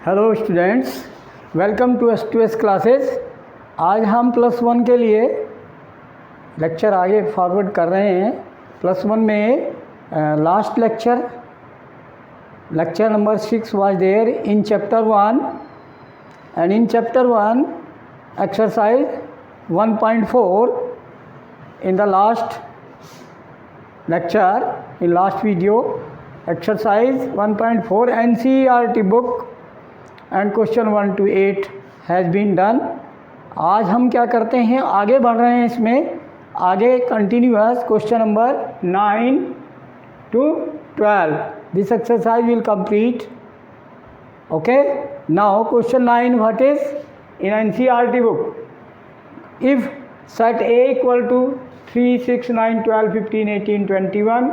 Hello students, welcome to S2S classes. आज हम +1 के लिए लेक्चर आगे फॉरवर्ड कर रहे हैं। +1 में last lecture number 6 was there in chapter 1 and in chapter 1 exercise 1.4 in the last lecture, in last video, exercise 1.4 NCERT book and question 1 to 8 has been done। आज हम क्या करते हैं, आगे बढ़ रहे हैं इसमें, आगे continuous question number 9 to 12 this exercise will complete। okay, now question 9, what is in NCERT book, if set A equal to 3, 6, 9, 12, 15, 18, 21,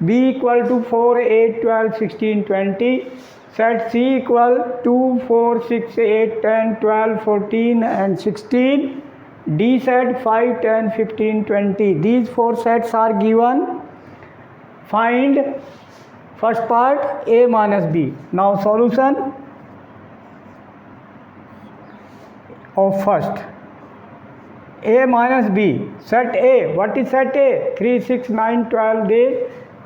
B equal to 4, 8, 12, 16, 20, set C equal 2, 4, 6, 8, 10, 12, 14 and 16, D set 5, 10, 15, 20. These four sets are given. Find first part A minus B. Now solution of first A minus B. Set A, what is set A? 3, 6, 9, 12 days.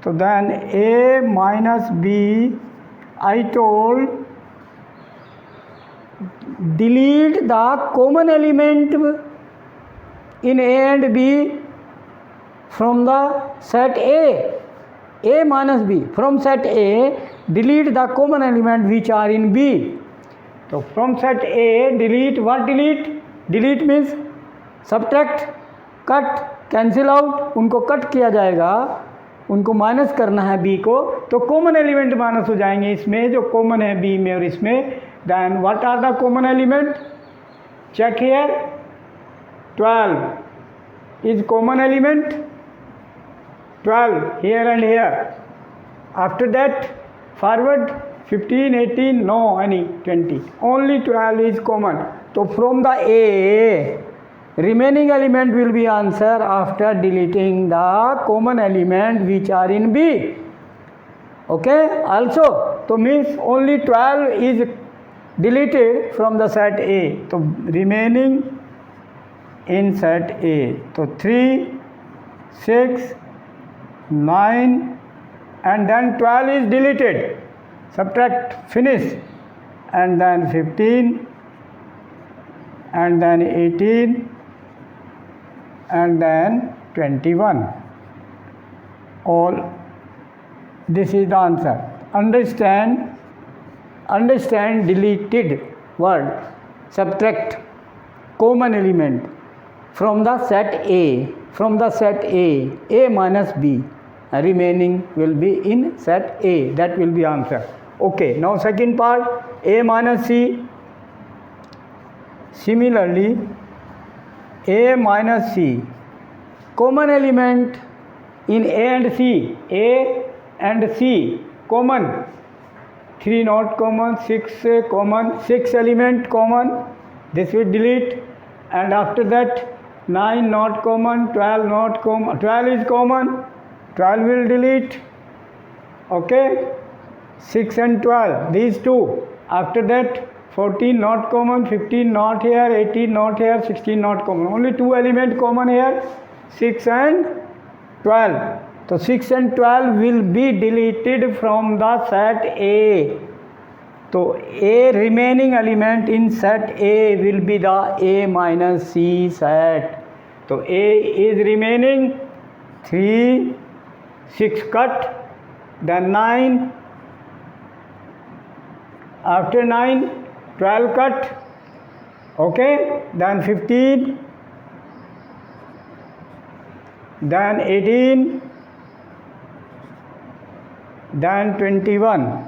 So then A minus B, I told delete the common element in A and B from the set A. A minus B. From set A, delete the common element which are in B. So from set A, delete, what delete? Delete means subtract, cut, cancel out, उनको cut किया जाएगा, उनको minus करना है B को, तो common element minus हो जाएंगे इसमें, जो कॉमन है बी में और इसमें। Then what are the common element? Check here, 12 is common element, 12 here and here. After that forward 15, 18, no any 20, only 12 is common. तो from the A remaining element will be answer after deleting the common element which are in B. okay, also तो means only 12 is deleted from the set A, तो remaining in set A, तो 3, 6, 9 and then 12 is deleted, subtract, finish, and then 15 and then 18 and then 21. All this is the answer. Understand deleted word, subtract common element from the set A, from the set A minus B, remaining will be in set A, that will be answer. Okay, now second part, A minus C. Similarly, A minus C, common element in A and C, A and C common, 3 not common, 6 common, 6 element common, this will delete, and after that 9 not common, 12 not common, 12 is common, 12 will delete, okay, 6 and 12, these two. After that 14 not common, 15 not here, 18 not here, 16 not common, only two element common here, 6 and 12. So 6 and 12 will be deleted from the set A. So A remaining element in set A will be the A minus C set. So A is remaining 3, 6 cut, then 9, after 9 12 cut, okay, then 15, then 18, then 21.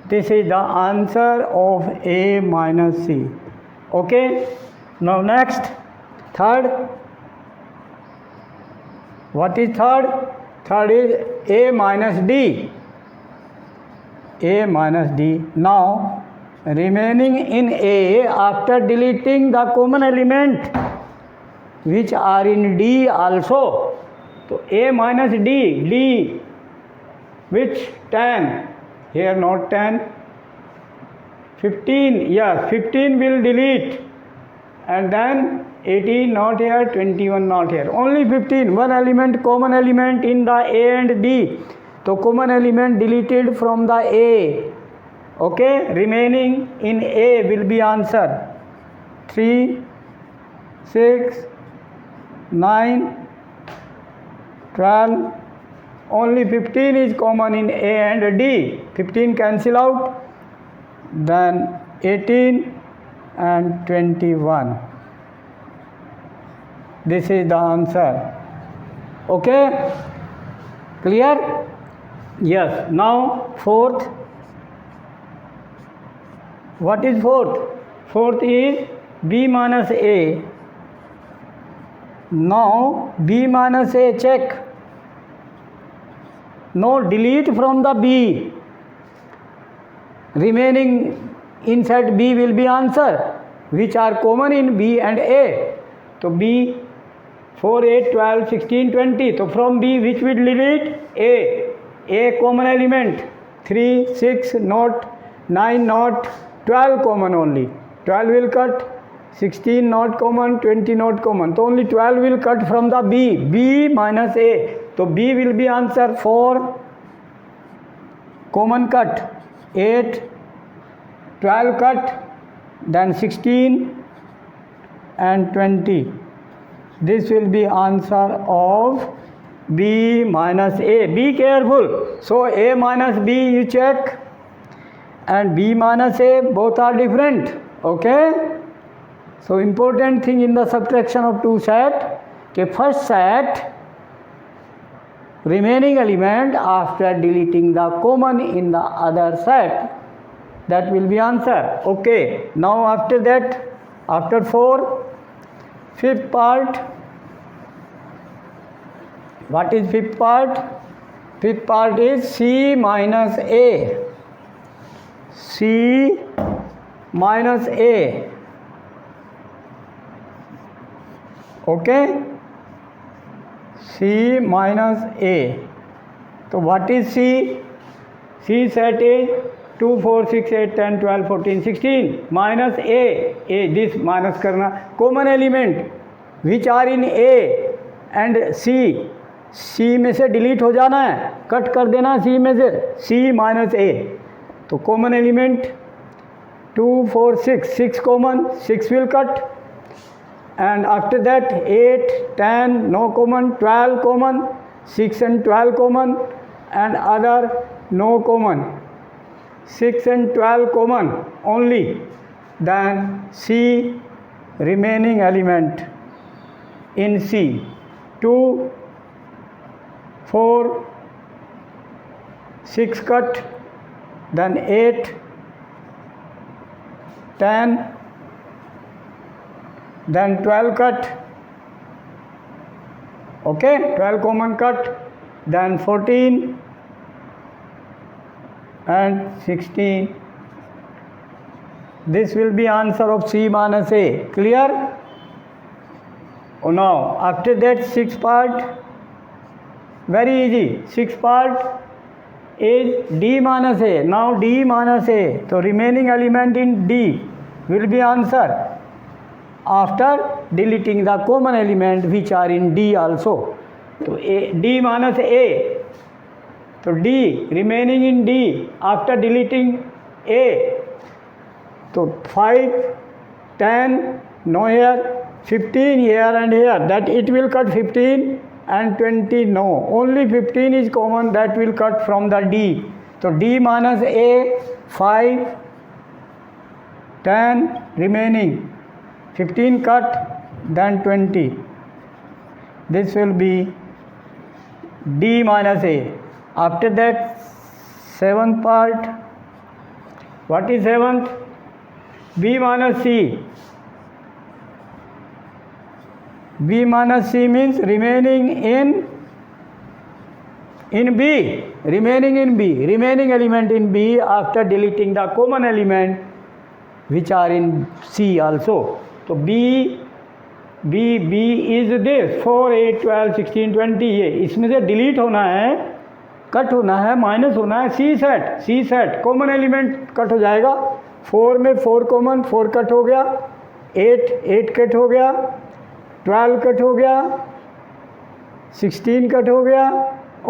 This is the answer of A minus C. Okay, now next, third. What is third? Third is A minus D. A minus D. Now remaining in A after deleting the common element which are in D also. So A minus D, D which 10? Here not 10. 15, yes, 15 will delete, and then 18 not here, 21 not here, only 15. One element, common element in the A and D. So common element deleted from the A. Okay, remaining in A will be answer 3, 6, 9, 12. Only 15 is common in A and D. 15 cancel out, then 18 and 21. This is the answer. Okay, clear? Yes. Now fourth. What is fourth? Fourth is B minus A. Now B minus A, check. No, delete from the B. Remaining inside B will be answer, which are common in B and A. So B 4, 8, 12, 16, 20. So from B which will delete? A common element 3, 6 not, 9 not, 12 common only. 12 will cut, 16 not common, 20 not common. So only 12 will cut from the B minus A. So B will be answer 4 common cut, 8, 12 cut, then 16 and 20. This will be answer of B minus A. Be careful. So A minus B you check, and B minus A both are different. Okay. So important thing in the subtraction of two set, के first set remaining element after deleting the common in the other set, that will be answer. Okay. Now after that, after 4, fifth part. What is fifth part? Fifth part is C minus A. C minus A. Okay? C minus A. So what is C? C set is 2, 4, 6, 8, 10, 12, 14, 16. Minus A. This minus karna. Common element which are in A and C. C में से delete हो जाना है, cut कर देना C में से, C minus A. तो common element 2, 4, 6 common, 6 will cut, and after that 8, 10 no common, 12 common, 6 and 12 common, and other no common, 6 and 12 common only. Then C remaining element in C 2, 4, 6 cut, then 8, 10, then 12 cut. Okay, 12 common cut, then 14 and 16. This will be answer of C minus A. Clear? Oh, now after that, sixth part, very easy. Sixth part is D minus A. Now D minus A. So remaining element in D will be answer after deleting the common element which are in D also. So D minus A. So D remaining in D after deleting A. So 5, 10, no here, 15 here and here. That it will cut 15 and 20 no. Only 15 is common, that will cut from the D. So D minus A, 5, 10 remaining. 15 cut, then 20. This will be D minus A. After that, seventh part. What is seventh? B minus C. B minus C means remaining in B. Remaining in B. Remaining element in B after deleting the common element which are in C also. तो B is this 4, 8, 12, 16, 20 ये इसमें से delete होना है, cut होना है, minus होना है, सी सेट कॉमन एलिमेंट कट हो जाएगा। 4 में 4 कॉमन, 4 कट हो गया, 8 कट हो गया, 12 कट हो गया, 16 कट हो गया,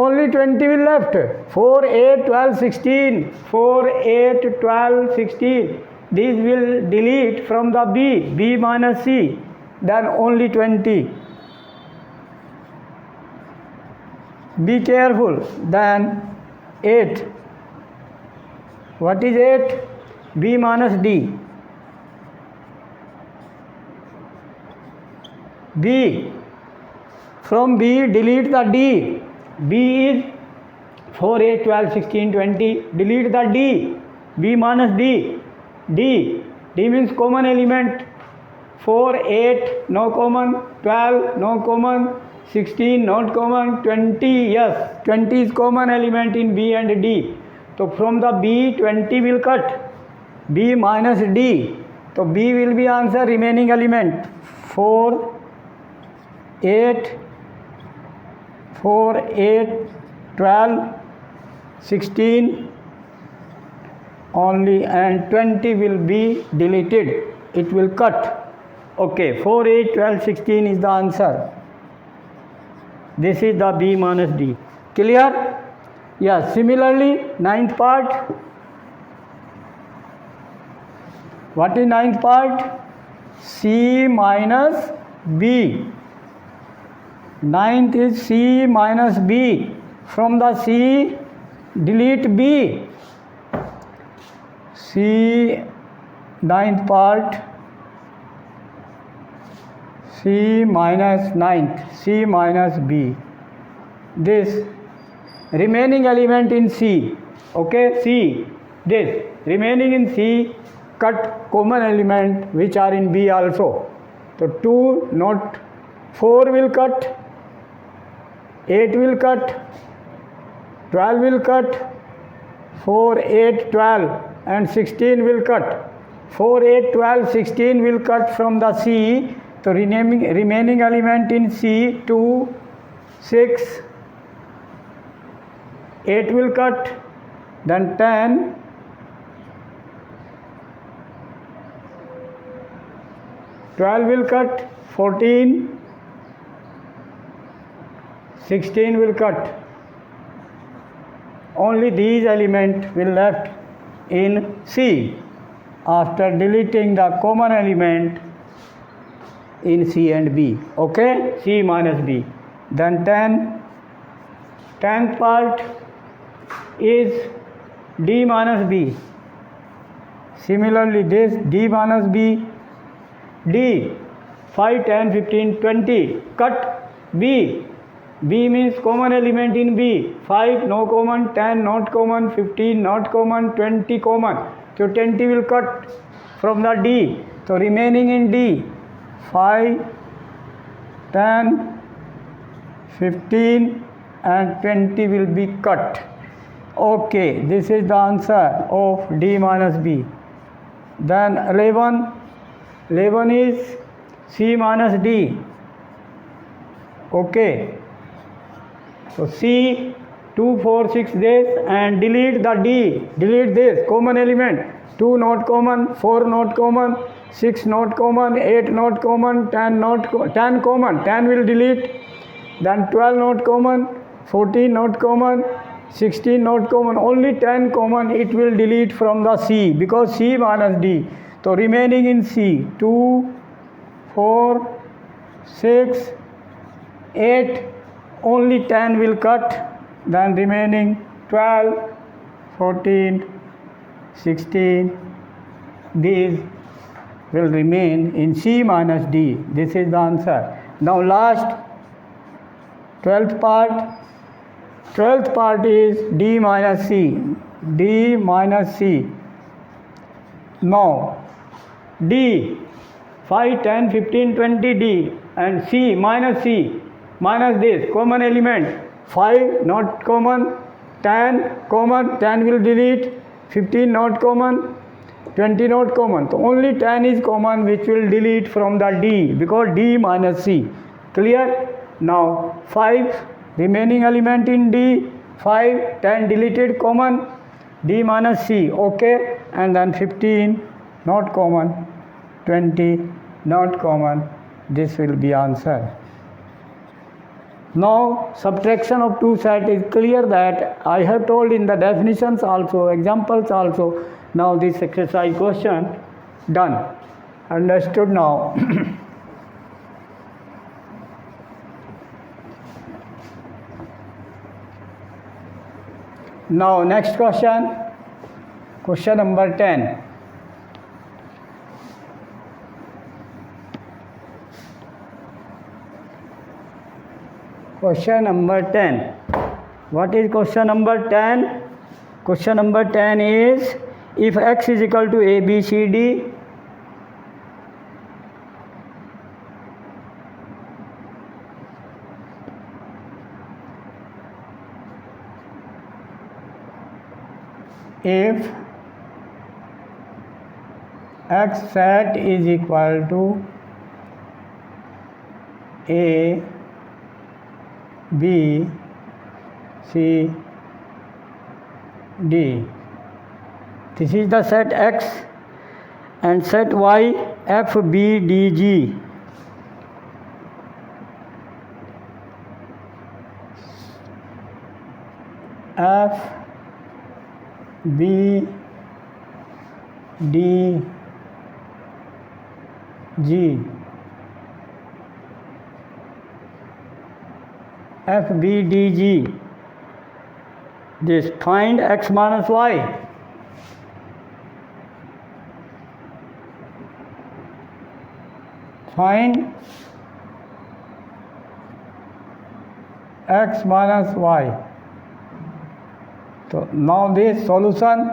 only 20 will left. 4, 8, 12, 16, 4, 8, 12, 16, these will delete from the B minus C, then only 20. Be careful. Then 8. What is 8? B minus D. B. From B, delete the D. B is 4, 8, 12, 16, 20. Delete the D. B minus D. D means common element. 4, 8, no common. 12, no common. 16 not common. 20, yes, 20 is common element in B and D. So from the B 20 will cut. B minus D. So B will be answer remaining element. 4, 8, 4, 8, 12, 16 only, and 20 will be deleted. It will cut. Okay, 4, 8, 12, 16 is the answer. This is the B minus D. Clear? Yes. Similarly, ninth part. What is ninth part? C minus B. Ninth is C minus B. From the C, delete B. C, ninth part. C minus ninth, C minus B. This remaining element in C, okay, C, this remaining in C, cut common element which are in B also. So 2 not 4 will cut, 8 will cut, 12 will cut, 4, 8, 12 and 16 will cut. 4, 8, 12, 16 will cut from the C. So remaining element in C, 2, 6, 8 will cut, then 10, 12 will cut, 14, 16 will cut. Only these elements will left in C after deleting the common element in C and B. Okay, C minus B. Then 10th part is D minus B. Similarly, this D minus B. D 5, 10, 15, 20. Cut B. B means common element in B. 5 no common, 10 not common, 15 not common, 20 common. So 20 will cut from the D. So remaining in D, 5, 10, 15 and 20 will be cut. Okay, this is the answer of D minus B. Then 11 is C minus D. Okay, so C 2, 4, 6 this and delete the D. Delete this common element. 2 not common, 4 not common, 6 not common, 8 not common, 10 common. 10 will delete. Then 12 not common, 14 not common, 16 not common. Only 10 common it will delete from the C because C minus D. So remaining in C 2, 4, 6, 8. Only 10 will cut. Then remaining 12, 14, 16, these will remain in C minus D. This is the answer. Now last 12th part. 12th part is D minus C. D minus C. Now D 5, 10, 15, 20 D and C minus this common element. 5 not common, 10 common, 10 will delete, 15 not common, 20 not common. So only 10 is common which will delete from the D because D minus C. Clear? Now 5 remaining element in D, 5, 10 deleted, common, D minus C, okay, and then 15 not common, 20 not common. This will be answer. Now subtraction of two sets is clear that I have told in the definitions also, examples also. Now this exercise question done. Understood now? Now next question, question number 10. Question number 10. What is question number 10? Question number 10 is, if x is equal to a, b, c, d, if x set is equal to a, b, c, d, this is the set x, and set y f, b, d, g. F, B, D, G. F, B, D, G. This find x minus y. Find x minus y. So now this solution,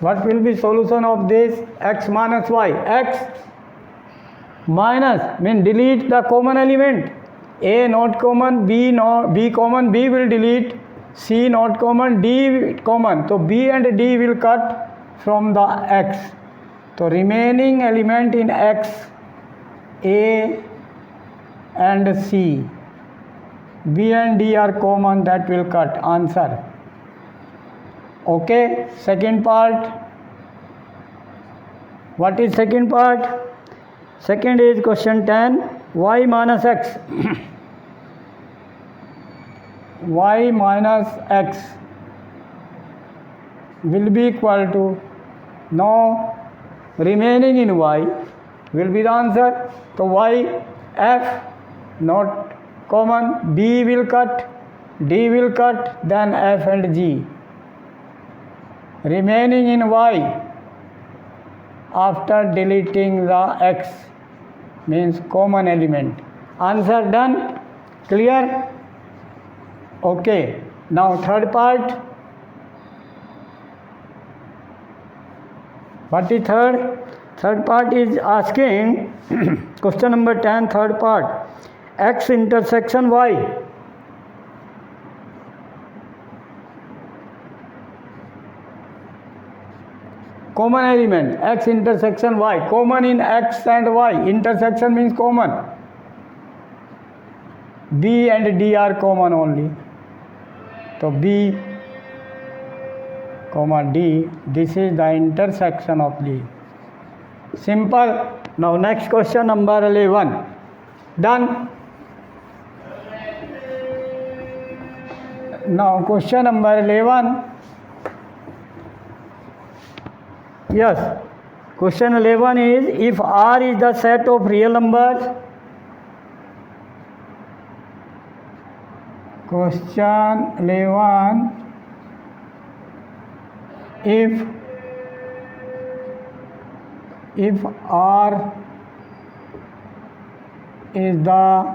what will be solution of this x minus y? X minus means delete the common element. A not common, B common, B will delete, C not common, D common. So B and D will cut from the x. So remaining element in x, A and C. B and D are common, that will cut. Answer. Okay, second part. What is second part? Second is question 10. Y minus x. Y minus x will be equal to, now remaining in y will be the answer. So y, f not common, B will cut, D will cut, then F and G. Remaining in y after deleting the x means common element. Answer done? Clear? Okay. Now third part. What is third? Third part is asking question number 10, third part. X intersection y. Common element, x intersection y. Common in x and y. Intersection means common. B and D are common only. So B, comma D, this is the intersection of D. Simple. Now next question number 11. Done. Now question number 11. Yes. Question 11 is, if R is the set of real numbers. Question 11. If R is the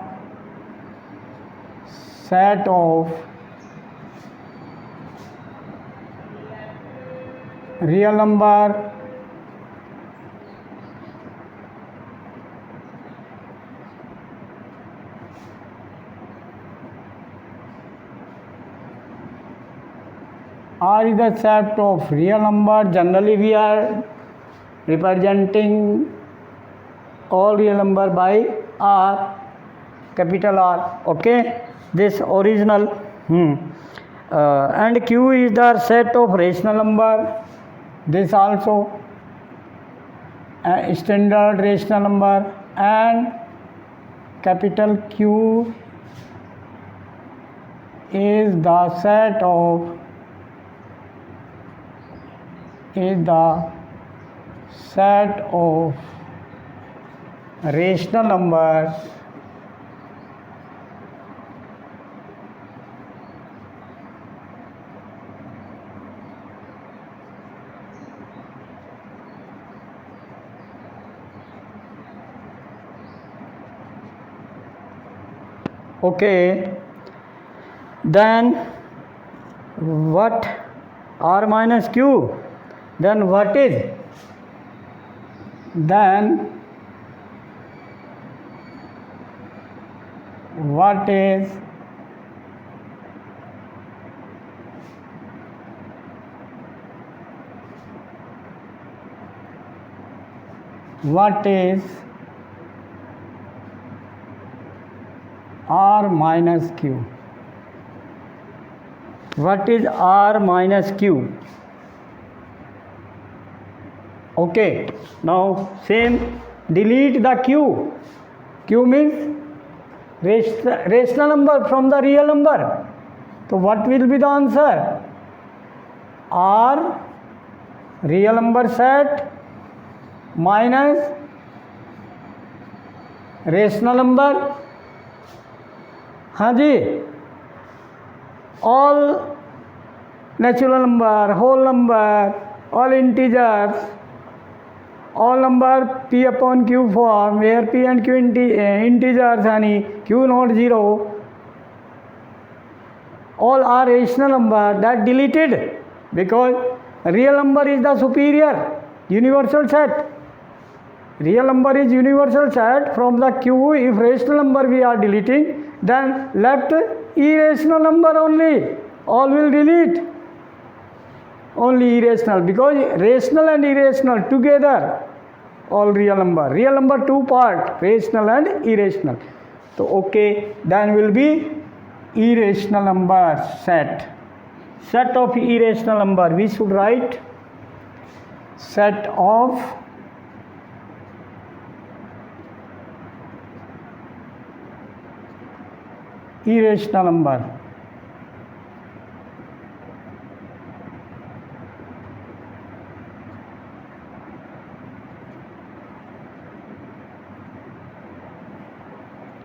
set of real number, R is the set of real number. Generally we are representing all real number by R, capital R. Okay. this original. And Q is the set of rational number. This also a standard rational number, and capital Q is the set of rational numbers okay. Then what R minus Q, then what is R minus Q? What is R minus Q? Okay, now same, delete the Q. Q means rational number from the real number. So what will be the answer? R real number set minus rational number. हाँ जी, all natural number, whole number, all integers, all number P upon Q form, where P and Q integers and Q not 0, all are rational number, that deleted, because real number is the superior universal set. Real number is universal set from the Q. If rational number we are deleting, then left irrational number only. All will delete. Only irrational, because rational and irrational together, all real number. Real number two part, rational and irrational. So okay, then will be irrational number set. Set of irrational number. We should write set of irrational number.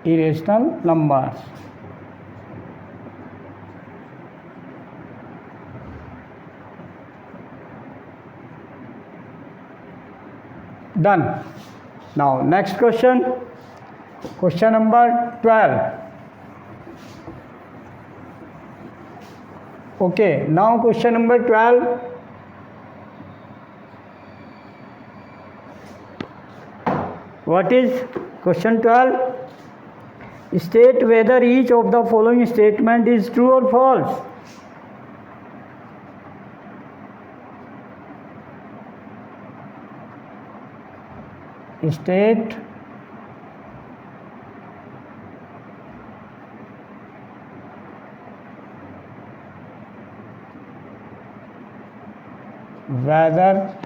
Irrational numbers. Done. Now next question. Question number 12. Okay, now question number 12. What is question 12? State whether each of the following statement is true or false. State whether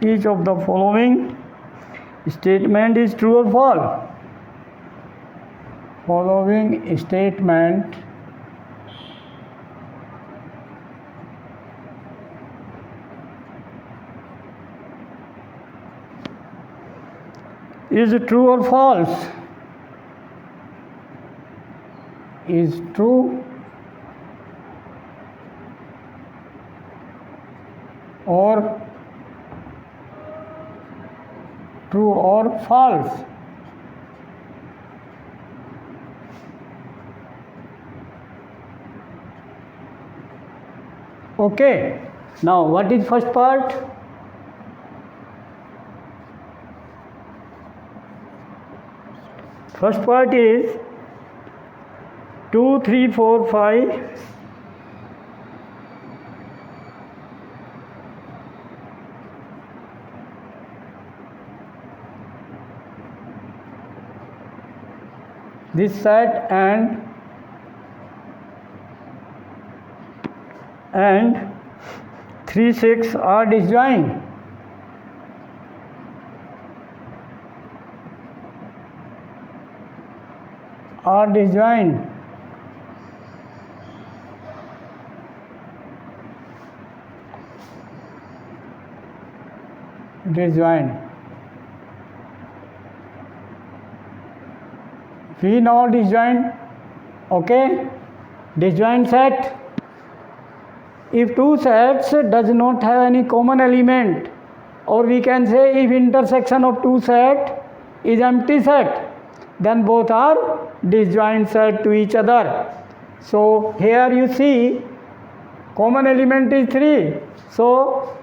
each of the following statement is true or false. Following statement is true or false. Is true or false. Okay. Now what is first part? First part is 2, 3, 4, 5. This set and 3, 6 are disjoint. Are disjoint. Disjoint. We know disjoint. Okay. Disjoint set. If two sets does not have any common element, or we can say if intersection of two set is empty set, then both are disjoint set to each other. So here you see common element is 3. So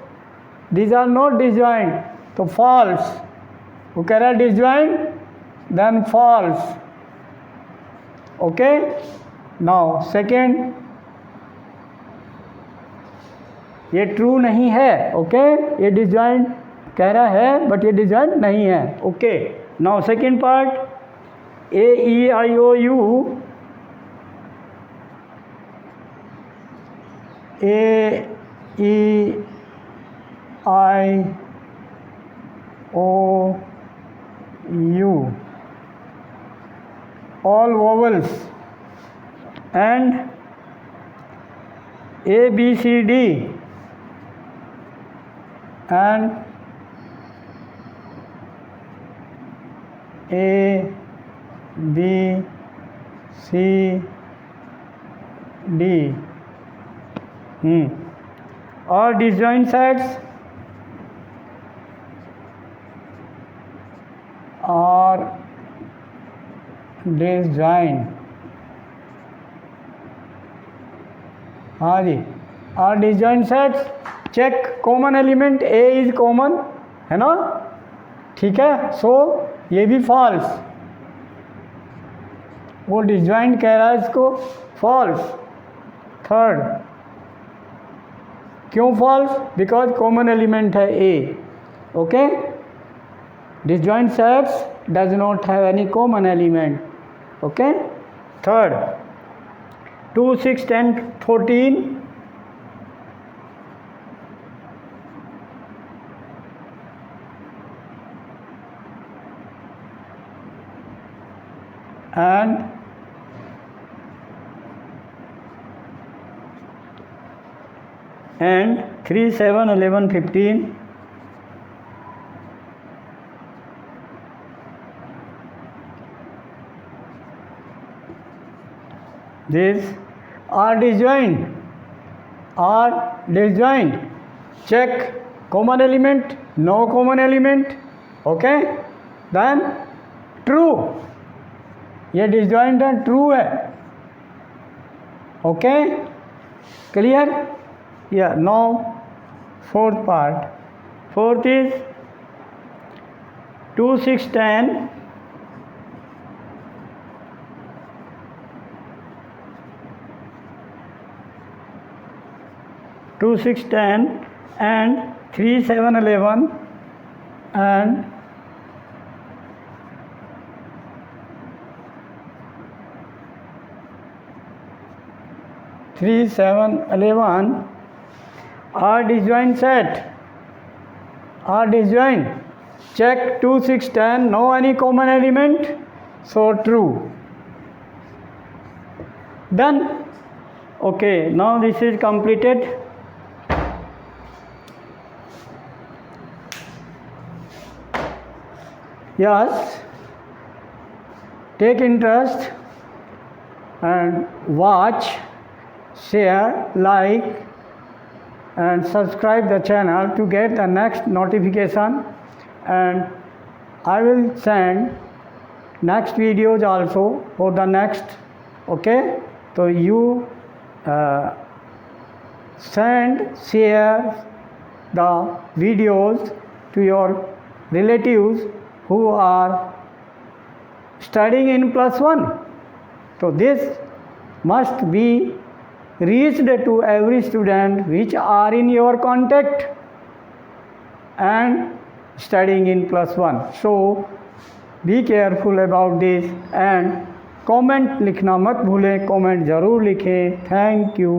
these are not disjoint. So false. Who can disjoint? Then false. Okay. Now second, ये true नहीं है. Okay, ये disjoint कह रहा है but ये disjoint नहीं है. Okay. Now second part, A E I O U, A E I O U, all vowels, and A B C D and A B C D are disjoint sets, are disjoint. हाँ जी, are disjoint sets. Check common element A is common है ना, ठीक है. सो ये भी false. वो disjoint कह रहा है इसको, फॉल्स. थर्ड, क्यों फॉल्स? बिकॉज कॉमन एलिमेंट है A. Okay. Disjoint sets does not have any common element. Okay. Third, 2, 6, 10, 14 and 3, 7, 11, 15 these are disjoint. Are disjoint. Check common element, no common element. Okay. Then true. ये disjoint है, true है. Okay. Clear? Yeah. Now fourth part. Fourth is 2, 6, 10 2, 6, 10 and 3, 7, 11 and 3, 7, 11 are disjoint set. Are disjoint. Check 2, 6, 10, no any common element, so true. Done. Okay, now this is completed. Yes, take interest and watch, share, like and subscribe the channel to get the next notification, and I will send next videos also for the next. Okay, so you share the videos to your relatives who are studying in +1. So this must be reached to every student which are in your contact and studying in +1. So be careful about this and comment लिखना मत भूलें, comment ज़रूर लिखें. Thank you.